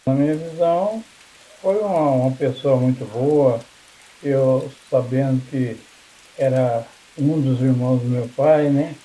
Na minha visão, foi uma pessoa muito boa. Eu sabendo que era um dos irmãos do meu pai, né?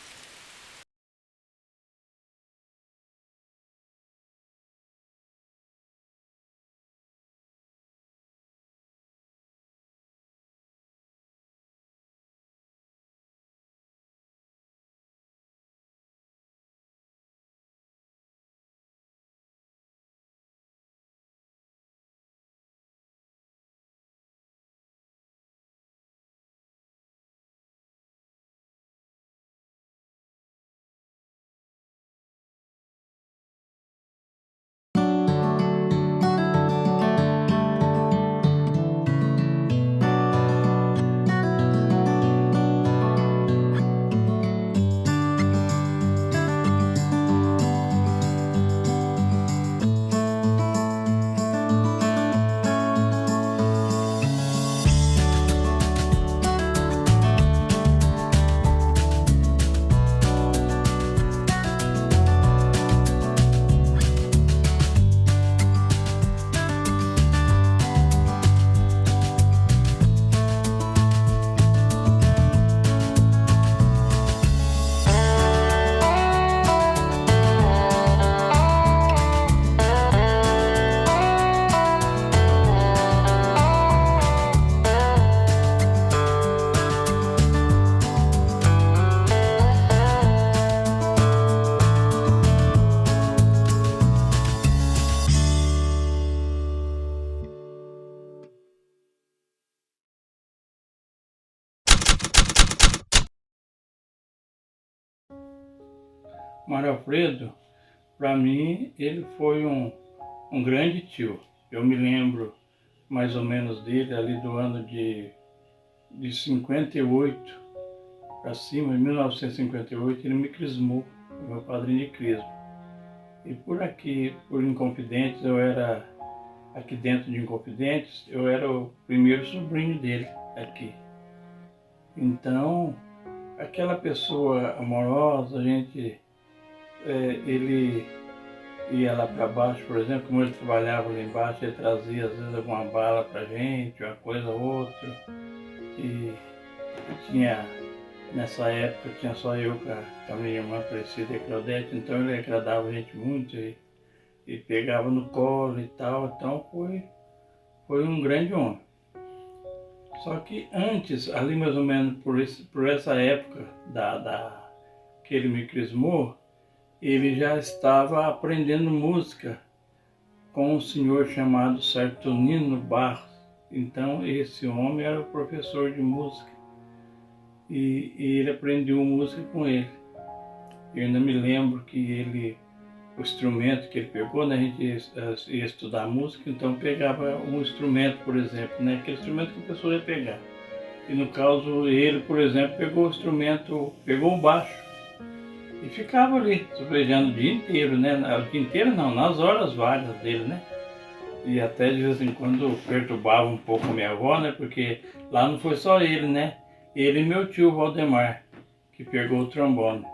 Mário Alfredo, para mim, ele foi um grande tio. Eu me lembro mais ou menos dele ali do ano de 58 para cima, em 1958, ele me crismou, meu padrinho de crisma. E por aqui, por Inconfidentes, eu era, aqui dentro de Inconfidentes, eu era o primeiro sobrinho dele aqui. Então, aquela pessoa amorosa, ele ia lá para baixo, por exemplo, como ele trabalhava lá embaixo, ele trazia às vezes alguma bala para gente, uma coisa ou outra. E tinha, nessa época, tinha só eu com a minha irmã Aparecida e Claudete, então ele agradava a gente muito e pegava no colo e tal, então foi um grande homem. Só que antes, ali mais ou menos por essa época que ele me crismou, ele já estava aprendendo música com um senhor chamado Sertonino Barros. Então esse homem era o professor de música e ele aprendeu música com ele. Eu ainda me lembro que o instrumento que ele pegou, né, a gente ia estudar música, então pegava um instrumento, por exemplo, né, aquele instrumento que a pessoa ia pegar. E no caso ele, por exemplo, pegou o instrumento, pegou o baixo e ficava ali, sobrejando o dia inteiro, né? O dia inteiro não, nas horas várias dele, né? E até de vez em quando perturbava um pouco a minha avó, né? Porque lá não foi só ele, né? Ele e meu tio Valdemar, que pegou o trombone.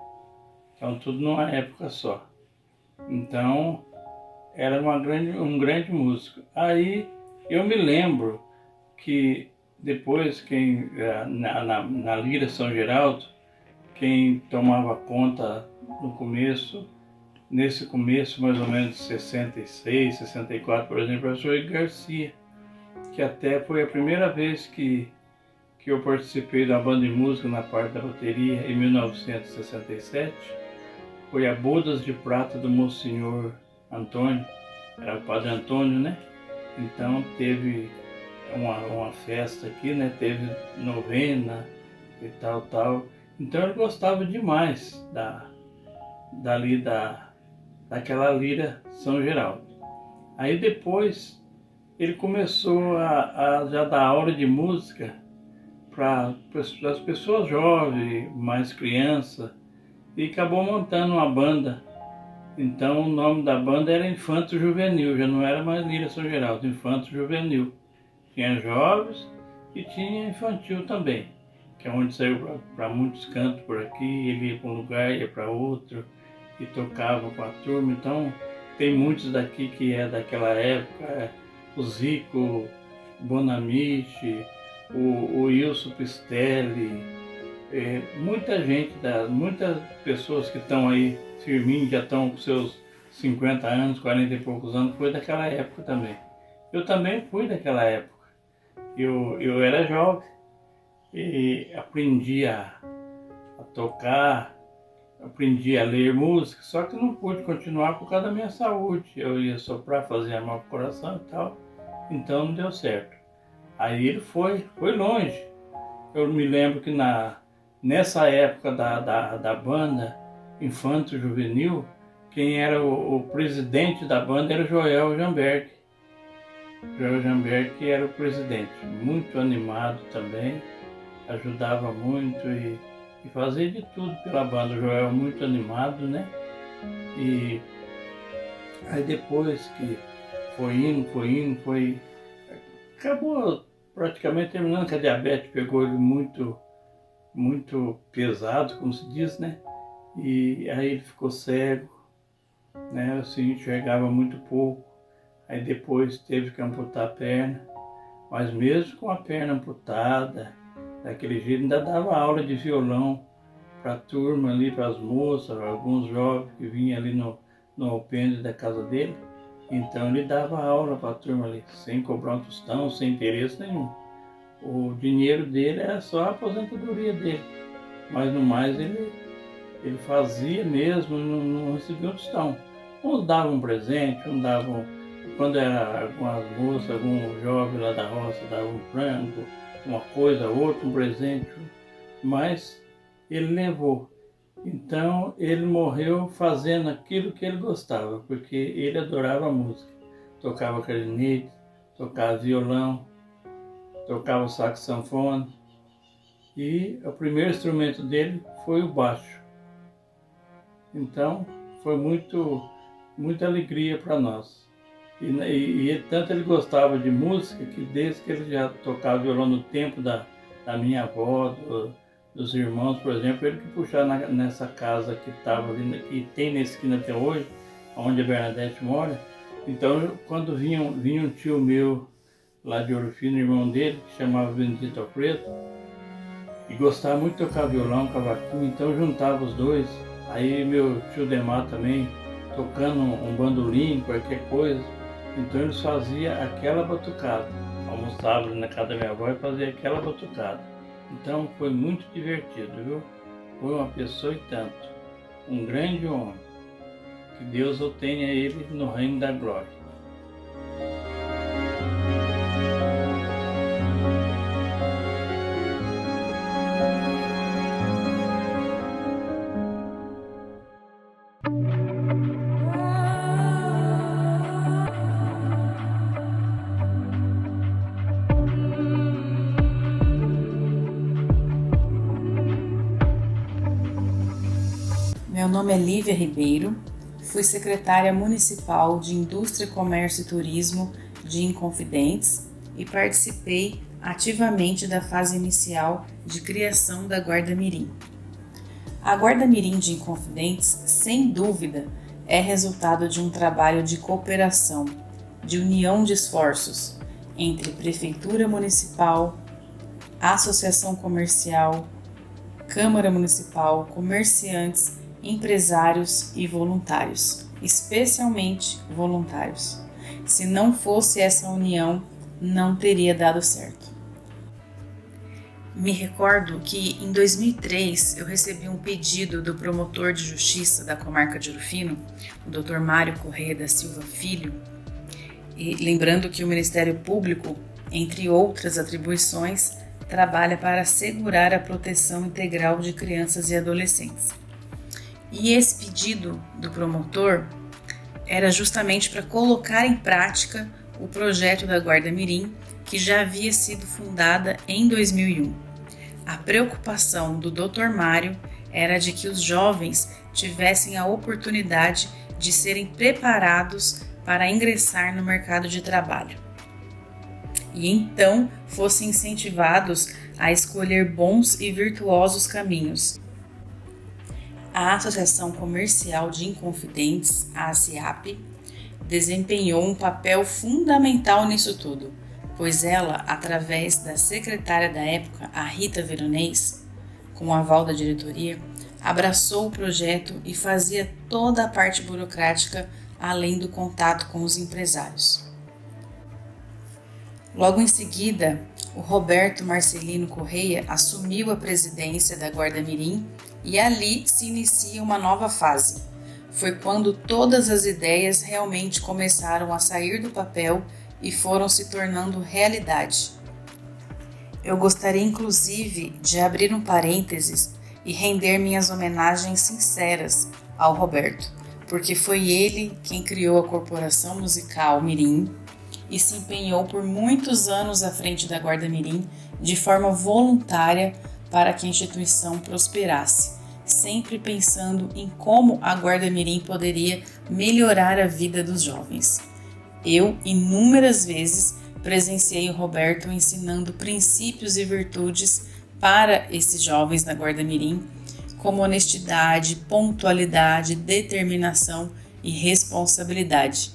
Então tudo numa época só. Então era um grande músico. Aí eu me lembro que depois na Lira São Geraldo, quem tomava conta no começo, nesse começo mais ou menos de 66, 64, por exemplo, é o professor Garcia, que até foi a primeira vez que eu participei da banda de música na parte da bateria em 1967, foi a Bodas de Prata do Monsenhor Antônio, era o Padre Antônio, né? Então teve uma festa aqui, né? Teve novena e tal. Então ele gostava demais dali daquela lira São Geraldo. Aí depois ele começou a já dar aula de música para as pessoas jovens, mais crianças, e acabou montando uma banda. Então o nome da banda era Infanto Juvenil, já não era mais Lira São Geraldo, Infanto Juvenil. Tinha jovens e tinha infantil também, que é onde saiu para muitos cantos por aqui, ele ia para um lugar, ia para outro, e tocava com a turma. Então tem muitos daqui que é daquela época, o Zico Bonamici, o Wilson Pistelli, muita gente, muitas pessoas que estão aí firminhos, já estão com seus 50 anos, 40 e poucos anos, foi daquela época também. Eu também fui daquela época. Eu era jovem e aprendi a tocar, aprendi a ler música, só que não pude continuar por causa da minha saúde. Eu ia soprar, fazer mal pro coração e tal, então não deu certo. Aí ele foi longe. Eu me lembro que nessa época da banda Infanto Juvenil, quem era o presidente da banda era o Joel Jamberg. Joel Jamberg que era o presidente, muito animado também, ajudava muito e fazia de tudo pela banda. O Joel muito animado, né? E aí depois que foi indo, acabou praticamente terminando, que a diabetes pegou ele muito pesado, como se diz, né? E aí ele ficou cego, né? Assim, enxergava muito pouco. Aí depois teve que amputar a perna, mas mesmo com a perna amputada, daquele jeito, ainda dava aula de violão para a turma ali, para as moças, alguns jovens que vinham ali no alpendre da casa dele. Então ele dava aula para a turma ali, sem cobrar um tostão, sem interesse nenhum. O dinheiro dele era só a aposentadoria dele, mas no mais ele fazia mesmo, não recebia um tostão. Uns davam um presente, uns davam, quando era algumas moças, algum jovem lá da roça, dava um frango, uma coisa, outra, um presente, mas ele levou. Então ele morreu fazendo aquilo que ele gostava, porque ele adorava música. Tocava clarinete, tocava violão, tocava sax sanfona, e o primeiro instrumento dele foi o baixo. Então foi muita alegria para nós. E tanto ele gostava de música que desde que ele já tocava violão no tempo da minha avó, dos irmãos, por exemplo, ele que puxava nessa casa que estava ali, que tem na esquina até hoje, onde a Bernadette mora. Então, quando vinha um tio meu lá de Ouro Fino, irmão dele, que chamava Benedito Alfredo, e gostava muito de tocar violão, cavaquinho, então juntava os dois. Aí meu tio Demar também, tocando um bandolim, qualquer coisa. Então eles faziam aquela batucada. Almoçavam na casa da minha avó e faziam aquela batucada. Então foi muito divertido, viu? Foi uma pessoa e tanto. Um grande homem. Que Deus o tenha ele no reino da glória. Meu nome é Lívia Ribeiro, fui secretária municipal de Indústria, Comércio e Turismo de Inconfidentes e participei ativamente da fase inicial de criação da Guarda Mirim. A Guarda Mirim de Inconfidentes, sem dúvida, é resultado de um trabalho de cooperação, de união de esforços entre Prefeitura Municipal, Associação Comercial, Câmara Municipal, comerciantes, empresários e voluntários, especialmente voluntários. Se não fosse essa união, não teria dado certo. Me recordo que em 2003 eu recebi um pedido do promotor de justiça da comarca de Ouro Fino, o Dr. Mário Corrêa da Silva Filho, e lembrando que o Ministério Público, entre outras atribuições, trabalha para assegurar a proteção integral de crianças e adolescentes. E esse pedido do promotor era justamente para colocar em prática o projeto da Guarda Mirim, que já havia sido fundada em 2001. A preocupação do Dr. Mário era de que os jovens tivessem a oportunidade de serem preparados para ingressar no mercado de trabalho. E então fossem incentivados a escolher bons e virtuosos caminhos. A Associação Comercial de Inconfidentes, a ACIAP, desempenhou um papel fundamental nisso tudo, pois ela, através da secretária da época, a Rita Veronês, com o aval da diretoria, abraçou o projeto e fazia toda a parte burocrática, além do contato com os empresários. Logo em seguida, o Roberto Marcelino Correia assumiu a presidência da Guarda Mirim e ali se inicia uma nova fase. Foi quando todas as ideias realmente começaram a sair do papel e foram se tornando realidade. Eu gostaria inclusive de abrir um parênteses e render minhas homenagens sinceras ao Roberto, porque foi ele quem criou a Corporação Musical Mirim e se empenhou por muitos anos à frente da Guarda Mirim de forma voluntária para que a instituição prosperasse, sempre pensando em como a Guarda Mirim poderia melhorar a vida dos jovens. Eu, inúmeras vezes, presenciei o Roberto ensinando princípios e virtudes para esses jovens da Guarda Mirim, como honestidade, pontualidade, determinação e responsabilidade.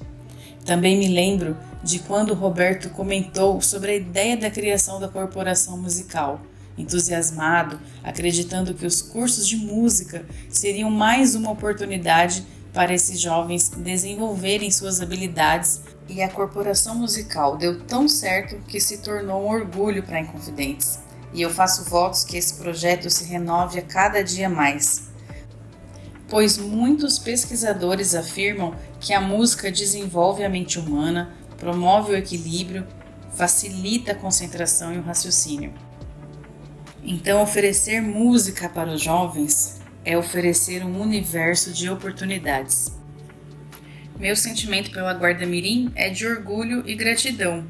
Também me lembro de quando o Roberto comentou sobre a ideia da criação da corporação musical, entusiasmado, acreditando que os cursos de música seriam mais uma oportunidade para esses jovens desenvolverem suas habilidades, e a corporação musical deu tão certo que se tornou um orgulho para a Inconfidentes. E eu faço votos que esse projeto se renove a cada dia mais, pois muitos pesquisadores afirmam que a música desenvolve a mente humana, promove o equilíbrio, facilita a concentração e o raciocínio. Então, oferecer música para os jovens é oferecer um universo de oportunidades. Meu sentimento pela Guarda Mirim é de orgulho e gratidão,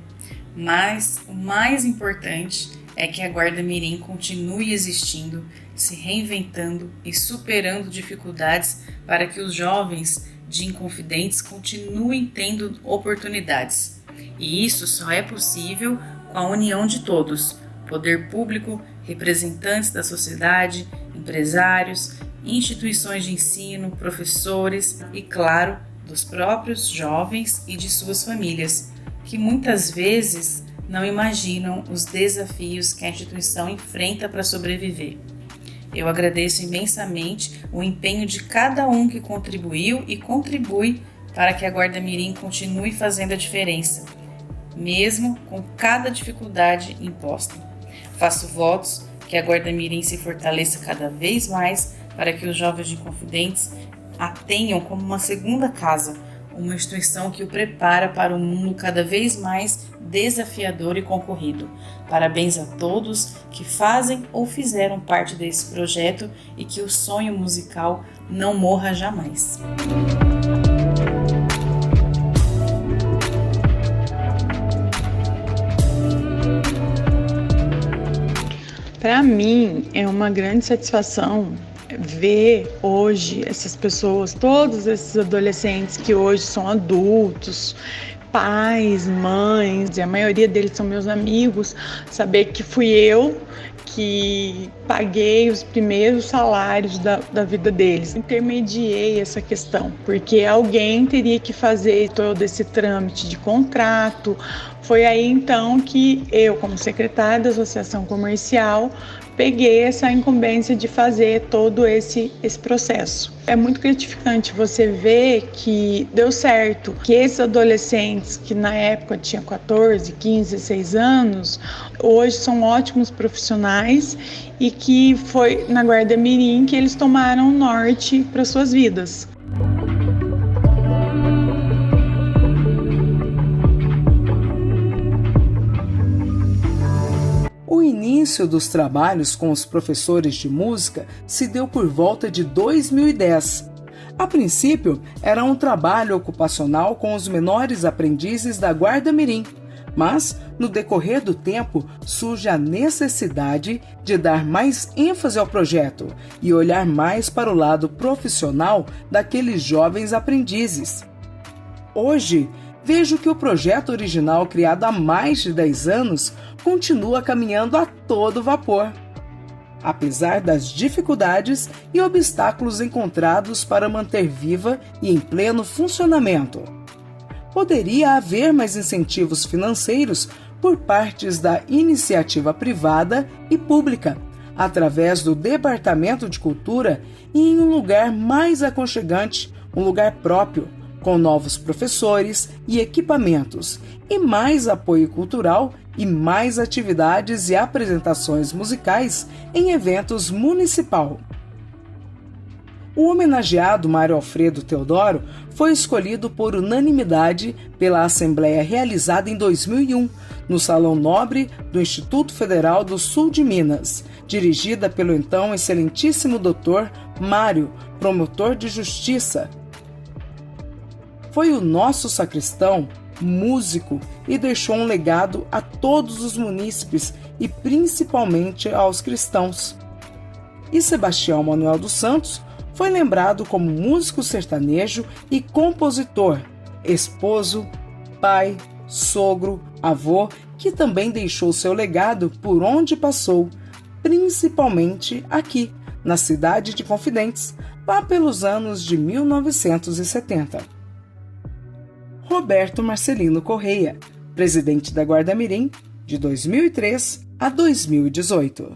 mas o mais importante é que a Guarda Mirim continue existindo, se reinventando e superando dificuldades para que os jovens de Inconfidentes continuem tendo oportunidades. E isso só é possível com a união de todos, poder público, representantes da sociedade, empresários, instituições de ensino, professores e, claro, dos próprios jovens e de suas famílias, que muitas vezes não imaginam os desafios que a instituição enfrenta para sobreviver. Eu agradeço imensamente o empenho de cada um que contribuiu e contribui para que a Guarda Mirim continue fazendo a diferença, mesmo com cada dificuldade imposta. Faço votos que a Guarda Mirim se fortaleça cada vez mais para que os jovens de Inconfidentes a tenham como uma segunda casa, uma instituição que o prepara para um mundo cada vez mais desafiador e concorrido. Parabéns a todos que fazem ou fizeram parte desse projeto e que o sonho musical não morra jamais. Para mim é uma grande satisfação ver hoje essas pessoas, todos esses adolescentes que hoje são adultos, pais, mães, e a maioria deles são meus amigos, saber que fui eu que paguei os primeiros salários da vida deles. Intermediei essa questão, porque alguém teria que fazer todo esse trâmite de contrato. Foi aí então que eu, como secretária da Associação Comercial, peguei essa incumbência de fazer todo esse processo. É muito gratificante você ver que deu certo, que esses adolescentes que na época tinham 14, 15, 16 anos, hoje são ótimos profissionais e que foi na Guarda Mirim que eles tomaram o norte para suas vidas. O início dos trabalhos com os professores de música se deu por volta de 2010. A princípio, era um trabalho ocupacional com os menores aprendizes da Guarda Mirim, mas, no decorrer do tempo, surge a necessidade de dar mais ênfase ao projeto e olhar mais para o lado profissional daqueles jovens aprendizes. Hoje, vejo que o projeto original, criado há mais de 10 anos, continua caminhando a todo vapor, apesar das dificuldades e obstáculos encontrados para manter viva e em pleno funcionamento. poderia haver mais incentivos financeiros por partes da iniciativa privada e pública, através do Departamento de Cultura e em um lugar mais aconchegante, um lugar próprio, com novos professores e equipamentos, e mais apoio cultural e mais atividades e apresentações musicais em eventos municipal. O homenageado Mário Alfredo Teodoro foi escolhido por unanimidade pela Assembleia realizada em 2001, no Salão Nobre do Instituto Federal do Sul de Minas, dirigida pelo então excelentíssimo Dr. Mário, promotor de justiça. Foi o nosso sacristão, músico, e deixou um legado a todos os munícipes e principalmente aos cristãos. E Sebastião Manuel dos Santos foi lembrado como músico sertanejo e compositor, esposo, pai, sogro, avô, que também deixou seu legado por onde passou, principalmente aqui, na cidade de Confidentes, lá pelos anos de 1970. Roberto Marcelino Correia, presidente da Guarda-Mirim, de 2003 a 2018.